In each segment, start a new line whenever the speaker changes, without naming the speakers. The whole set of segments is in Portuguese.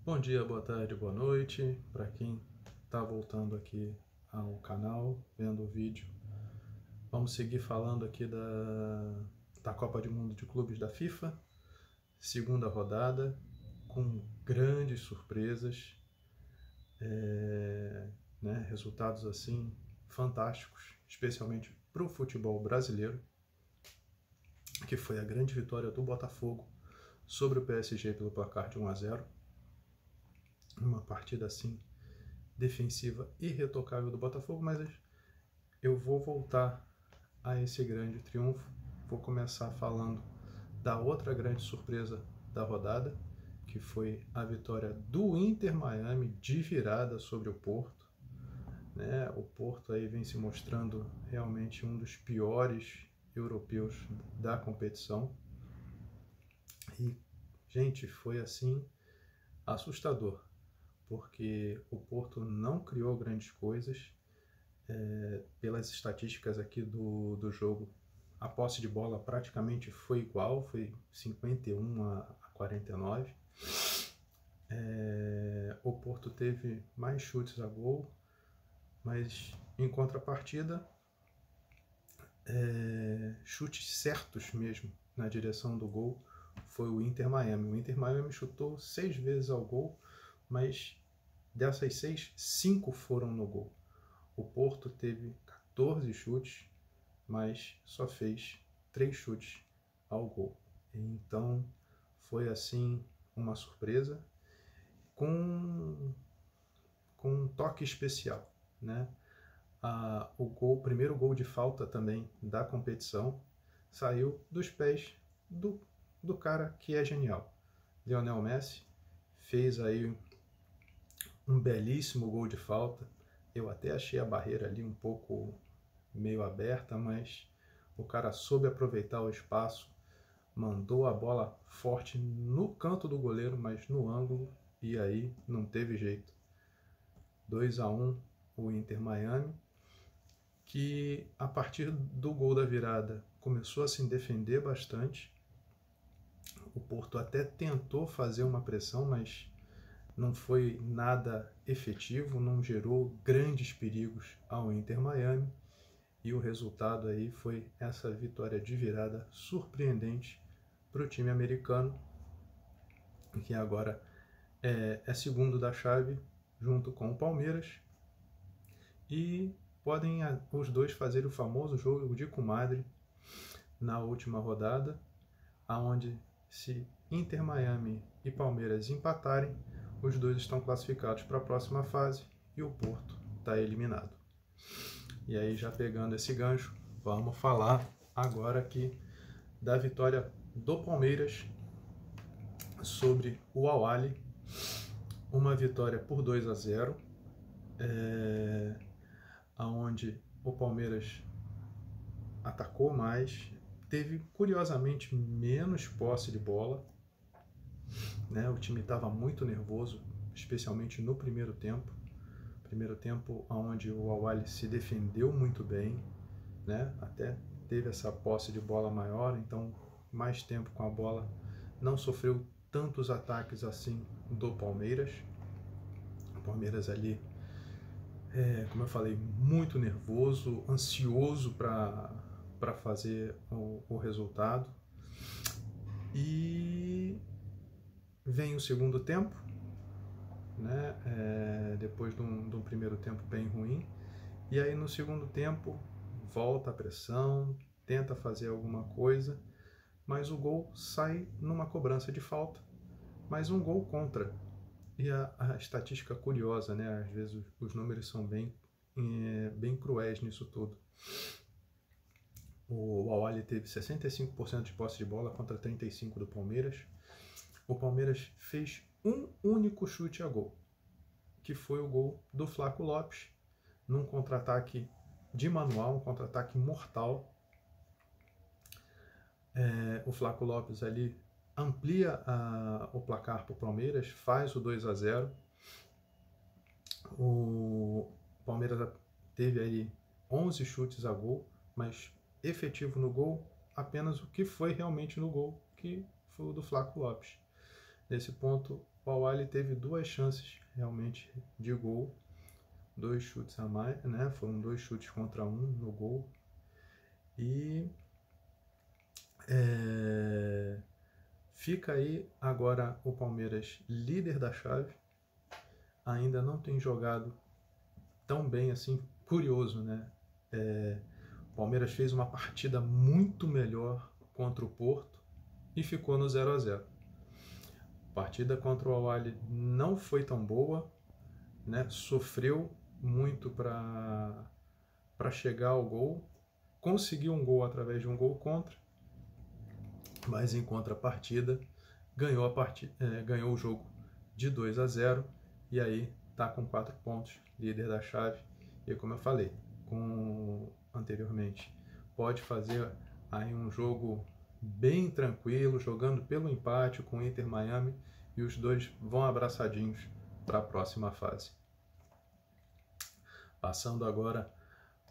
Bom dia, boa tarde, boa noite para quem está voltando aqui ao canal, vendo o vídeo. Vamos seguir falando aqui da Copa do Mundo de Clubes da FIFA, segunda rodada, com grandes surpresas, resultados assim fantásticos, especialmente para o futebol brasileiro, que foi a grande vitória do Botafogo sobre o PSG pelo placar de 1-0. Uma partida assim defensiva irretocável do Botafogo, mas eu vou voltar a esse grande triunfo. Vou começar falando da outra grande surpresa da rodada, que foi a vitória do Inter Miami de virada sobre o Porto. O Porto aí vem se mostrando realmente um dos piores europeus da competição. E, gente, foi assim assustador, porque o Porto não criou grandes coisas. Pelas estatísticas aqui do jogo, a posse de bola praticamente foi igual, foi 51-49. O Porto teve mais chutes a gol, mas em contrapartida, chutes certos mesmo na direção do gol foi o Inter Miami. O Inter Miami chutou 6 vezes ao gol, mas dessas 6, 5 foram no gol. O Porto teve 14 chutes, mas só fez 3 chutes ao gol. Então foi assim uma surpresa com um toque especial, O primeiro gol de falta também da competição saiu dos pés do cara que é genial. Lionel Messi fez aí um belíssimo gol de falta. Eu até achei a barreira ali um pouco meio aberta, mas o cara soube aproveitar o espaço, mandou a bola forte no canto do goleiro, mas no ângulo, e aí não teve jeito. 2-1 o Inter Miami, que a partir do gol da virada começou a se defender bastante. O Porto até tentou fazer uma pressão, mas não foi nada efetivo, não gerou grandes perigos ao Inter Miami, e o resultado aí foi essa vitória de virada surpreendente para o time americano, que agora é segundo da chave junto com o Palmeiras, e podem os dois fazer o famoso jogo de comadre na última rodada, aonde se Inter Miami e Palmeiras empatarem, os dois estão classificados para a próxima fase e o Porto está eliminado. E aí, já pegando esse gancho, vamos falar agora aqui da vitória do Palmeiras sobre o Al-Ahly. Uma vitória por 2-0, onde o Palmeiras atacou mais, teve curiosamente menos posse de bola. O time estava muito nervoso, especialmente no primeiro tempo. Primeiro tempo onde o Al-Ahly se defendeu muito bem, até teve essa posse de bola maior, então mais tempo com a bola, não sofreu tantos ataques assim do Palmeiras. O Palmeiras ali, como eu falei, muito nervoso, ansioso para fazer o resultado. E vem o segundo tempo, depois de um primeiro tempo bem ruim, e aí no segundo tempo volta a pressão, tenta fazer alguma coisa, mas o gol sai numa cobrança de falta, mas um gol contra. E a estatística curiosa, às vezes os números são bem cruéis nisso tudo. O Al-Ahly teve 65% de posse de bola contra 35% do Palmeiras. O Palmeiras fez um único chute a gol, que foi o gol do Flaco Lopes, num contra-ataque de manual, um contra-ataque mortal. O Flaco Lopes ali amplia o placar para o Palmeiras, faz o 2-0. O Palmeiras teve aí 11 chutes a gol, mas efetivo no gol, apenas o que foi realmente no gol, que foi o do Flaco Lopes. Nesse ponto, o o Al-Ahly teve 2 chances realmente de gol, 2 chutes a mais, né? Foram 2 chutes contra 1 no gol. E fica aí agora o Palmeiras líder da chave, ainda não tem jogado tão bem assim, curioso, né? O Palmeiras fez uma partida muito melhor contra o Porto e ficou no 0 a 0. A partida contra o Al-Ahly não foi tão boa, né? Sofreu muito para chegar ao gol, conseguiu um gol através de um gol contra, mas em contrapartida ganhou ganhou o jogo de 2 a 0 e aí está com 4 pontos, líder da chave. E como eu falei anteriormente, pode fazer aí um jogo bem tranquilo, jogando pelo empate com o Inter Miami, e os dois vão abraçadinhos para a próxima fase. Passando agora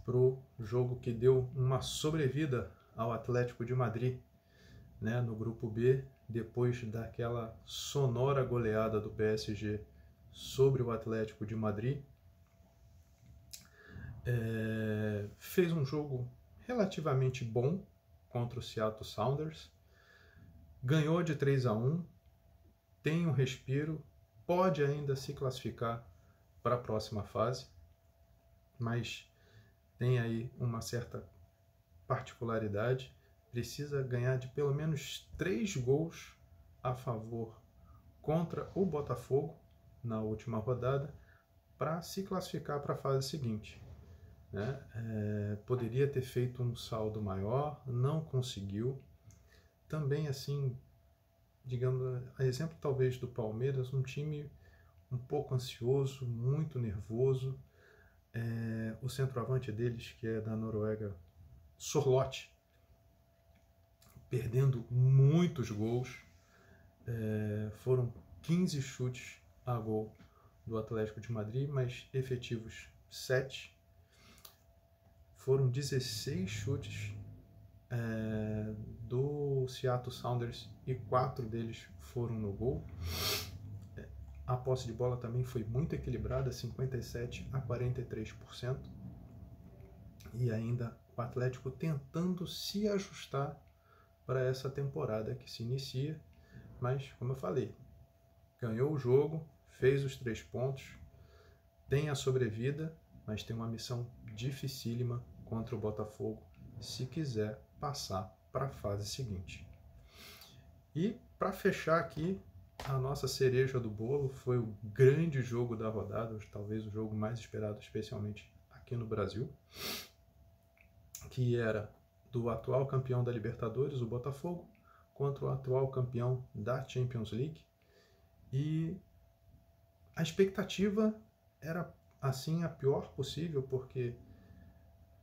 para o jogo que deu uma sobrevida ao Atlético de Madrid, né, no grupo B, depois daquela sonora goleada do PSG sobre o Atlético de Madrid. Fez um jogo relativamente bom contra o Seattle Sounders, ganhou de 3 a 1, tem um respiro, pode ainda se classificar para a próxima fase, mas tem aí uma certa particularidade, precisa ganhar de pelo menos 3 gols a favor contra o Botafogo na última rodada para se classificar para a fase seguinte, né? Poderia ter feito um saldo maior, não conseguiu. Também, assim, digamos, a exemplo talvez do Palmeiras, um time um pouco ansioso, muito nervoso. O centroavante deles, que é da Noruega, Sorloth, perdendo muitos gols. Foram 15 chutes a gol do Atlético de Madrid, mas efetivos 7. Foram 16 chutes do Seattle Sounders e 4 deles foram no gol. A posse de bola também foi muito equilibrada, 57% a 43%. E ainda o Atlético tentando se ajustar para essa temporada que se inicia. Mas, como eu falei, ganhou o jogo, fez os 3 pontos, tem a sobrevida, mas tem uma missão dificílima contra o Botafogo se quiser passar para a fase seguinte. E para fechar aqui, a nossa cereja do bolo foi o grande jogo da rodada, talvez o jogo mais esperado, especialmente aqui no Brasil, que era do atual campeão da Libertadores, o Botafogo, contra o atual campeão da Champions League. E a expectativa era, assim, a pior possível, porque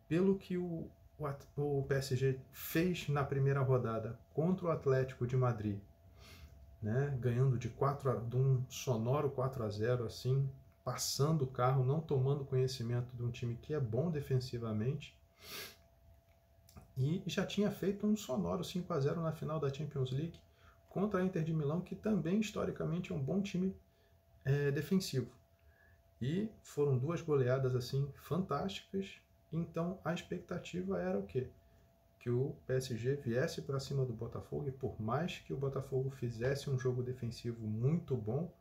pelo que o PSG fez na primeira rodada contra o Atlético de Madrid, né, ganhando de um sonoro 4 a 0, assim, passando o carro, não tomando conhecimento de um time que é bom defensivamente, e já tinha feito um sonoro 5 a 0 na final da Champions League contra a Inter de Milão, que também historicamente é um bom time defensivo. E foram 2 goleadas assim fantásticas. Então a expectativa era o quê? Que o PSG viesse para cima do Botafogo, e por mais que o Botafogo fizesse um jogo defensivo muito bom,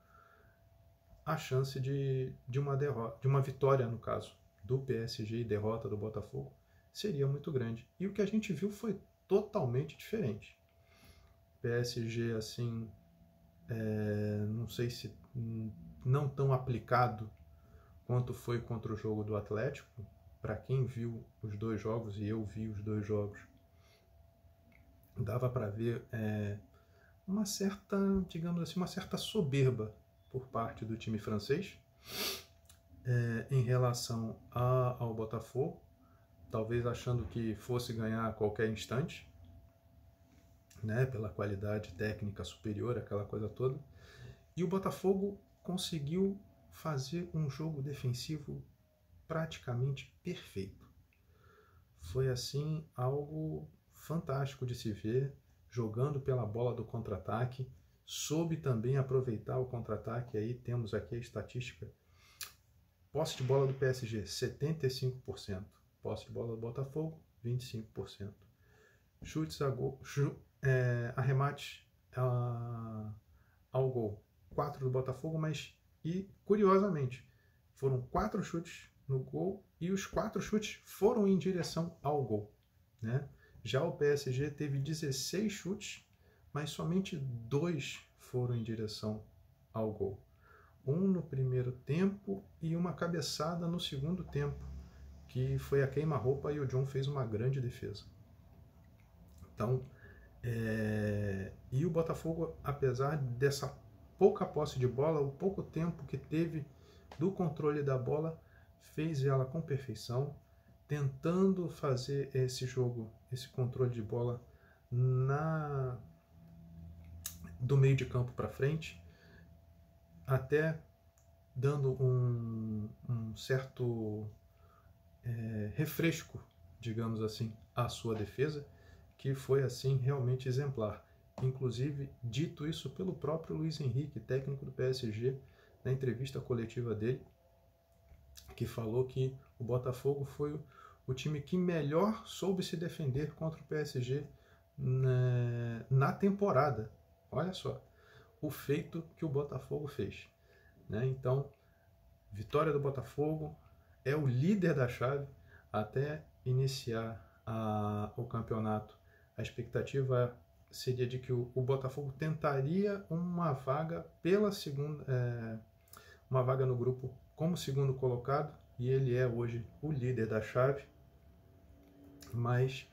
a chance de uma vitória, no caso, do PSG e derrota do Botafogo seria muito grande. E o que a gente viu foi totalmente diferente. PSG, assim, não sei se não tão aplicado quanto foi contra o jogo do Atlético. Para quem viu os 2 jogos, e eu vi os 2 jogos, dava para ver uma certa, digamos assim, uma certa soberba por parte do time francês em relação ao Botafogo, talvez achando que fosse ganhar a qualquer instante, né, pela qualidade técnica superior, aquela coisa toda. E o Botafogo conseguiu fazer um jogo defensivo praticamente perfeito. Foi, assim, algo fantástico de se ver, jogando pela bola do contra-ataque, soube também aproveitar o contra-ataque. Aí temos aqui a estatística. Posse de bola do PSG, 75%. Posse de bola do Botafogo, 25%. Chutes a gol, arremates ao gol, 4 do Botafogo, mas, e curiosamente, foram 4 chutes no gol e os 4 chutes foram em direção ao gol, né? Já o PSG teve 16 chutes, mas somente 2 foram em direção ao gol. Um no primeiro tempo e uma cabeçada no segundo tempo, que foi a queima-roupa, e o John fez uma grande defesa. Então, e o Botafogo, apesar dessa pouca posse de bola, o pouco tempo que teve do controle da bola, fez ela com perfeição, tentando fazer esse jogo, esse controle de bola do meio de campo para frente, até dando um certo refresco, digamos assim, à sua defesa, que foi assim realmente exemplar. Inclusive, dito isso pelo próprio Luiz Henrique, técnico do PSG, na entrevista coletiva dele, que falou que o Botafogo foi o time que melhor soube se defender contra o PSG na temporada. Olha só o feito que o Botafogo fez, né? Então, vitória do Botafogo, é o líder da chave até iniciar o campeonato. A expectativa seria de que o Botafogo tentaria uma vaga pela segunda, uma vaga no grupo como segundo colocado, e ele é hoje o líder da chave, mas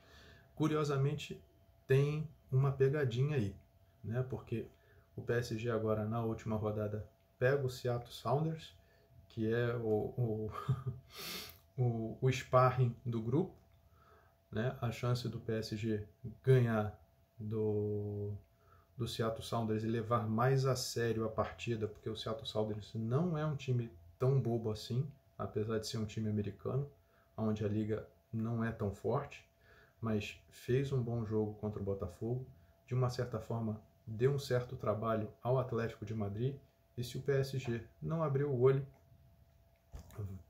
curiosamente tem uma pegadinha aí, né? Porque o PSG agora na última rodada pega o Seattle Sounders, que é o sparring do grupo, né? A chance do PSG ganhar do Seattle Sounders e levar mais a sério a partida, porque o Seattle Sounders não é um time tão bobo assim, apesar de ser um time americano, onde a liga não é tão forte, mas fez um bom jogo contra o Botafogo, de uma certa forma deu um certo trabalho ao Atlético de Madrid, e se o PSG não abrir o olho,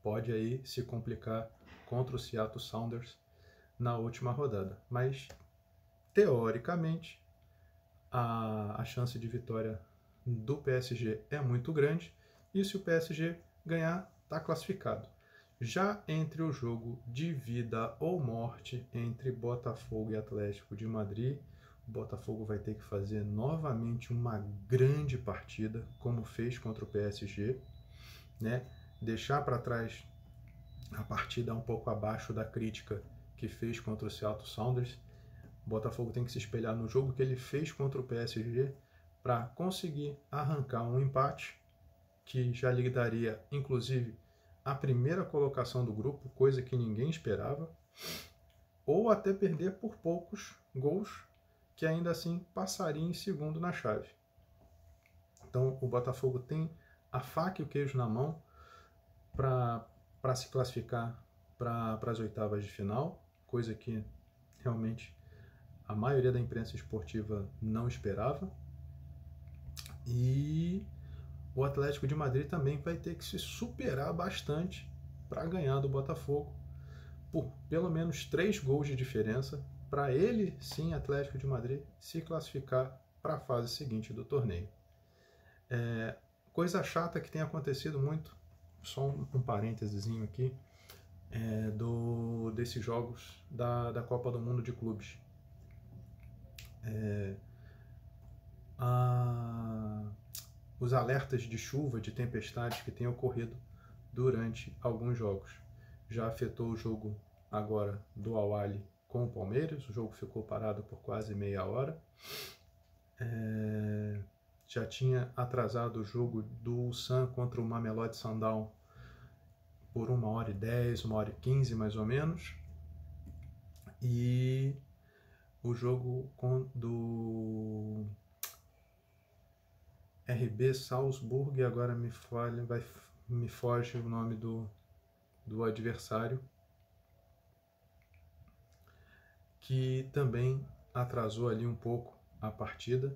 pode aí se complicar contra o Seattle Sounders na última rodada. Mas, teoricamente, a chance de vitória do PSG é muito grande, e se o PSG ganhar, está classificado. Já entre o jogo de vida ou morte entre Botafogo e Atlético de Madrid, o Botafogo vai ter que fazer novamente uma grande partida, como fez contra o PSG, né? Deixar para trás a partida um pouco abaixo da crítica que fez contra o Seattle Sounders. O Botafogo tem que se espelhar no jogo que ele fez contra o PSG para conseguir arrancar um empate, que já lhe daria, inclusive, a primeira colocação do grupo, coisa que ninguém esperava, ou até perder por poucos gols, que ainda assim passaria em segundo na chave. Então o Botafogo tem a faca e o queijo na mão para se classificar para as oitavas de final, coisa que realmente a maioria da imprensa esportiva não esperava. E o Atlético de Madrid também vai ter que se superar bastante para ganhar do Botafogo, por pelo menos 3 gols de diferença, para ele, sim, Atlético de Madrid, se classificar para a fase seguinte do torneio. Coisa chata que tem acontecido muito, só um parêntesezinho aqui, desses jogos da Copa do Mundo de Clubes. Os alertas de chuva, de tempestades que têm ocorrido durante alguns jogos. Já afetou o jogo agora do Al-Ahly com o Palmeiras, o jogo ficou parado por quase meia hora. Já tinha atrasado o jogo do Ulsan contra o Mamelodi Sundowns por 1h10, 1h15 mais ou menos. E o jogo do RB Salzburg, agora me foge o nome do adversário, que também atrasou ali um pouco a partida.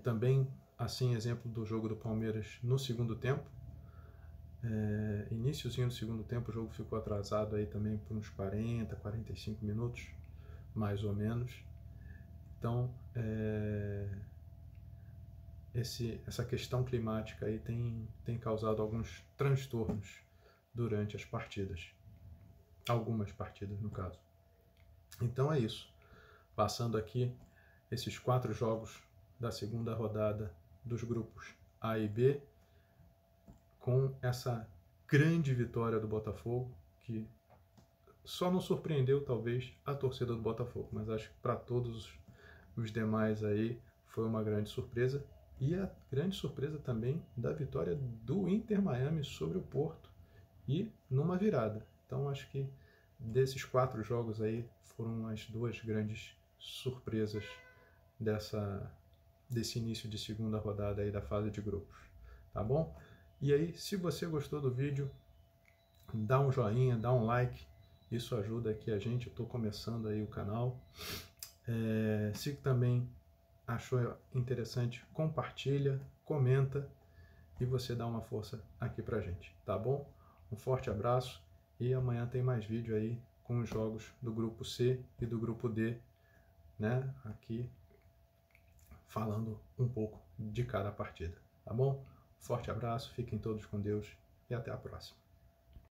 também, assim, exemplo do jogo do Palmeiras no segundo tempo. Iníciozinho do segundo tempo, o jogo ficou atrasado aí também por uns 40, 45 minutos, mais ou menos. Então, essa questão climática aí tem causado alguns transtornos durante as partidas. Algumas partidas, no caso. Então é isso. Passando aqui esses 4 jogos da segunda rodada dos grupos A e B, com essa grande vitória do Botafogo, que só não surpreendeu talvez a torcida do Botafogo, mas acho que para todos os demais aí foi uma grande surpresa. E a grande surpresa também da vitória do Inter Miami sobre o Porto e numa virada. Então acho que desses 4 jogos aí foram as 2 grandes surpresas desse início de segunda rodada aí da fase de grupos, tá bom? E aí, se você gostou do vídeo, dá um joinha, dá um like, isso ajuda aqui a gente. Eu estou começando aí o canal. Se também achou interessante, compartilha, comenta e você dá uma força aqui pra gente, tá bom? Um forte abraço e amanhã tem mais vídeo aí com os jogos do grupo C e do grupo D, né? Aqui falando um pouco de cada partida, tá bom? Forte abraço, fiquem todos com Deus e até a próxima.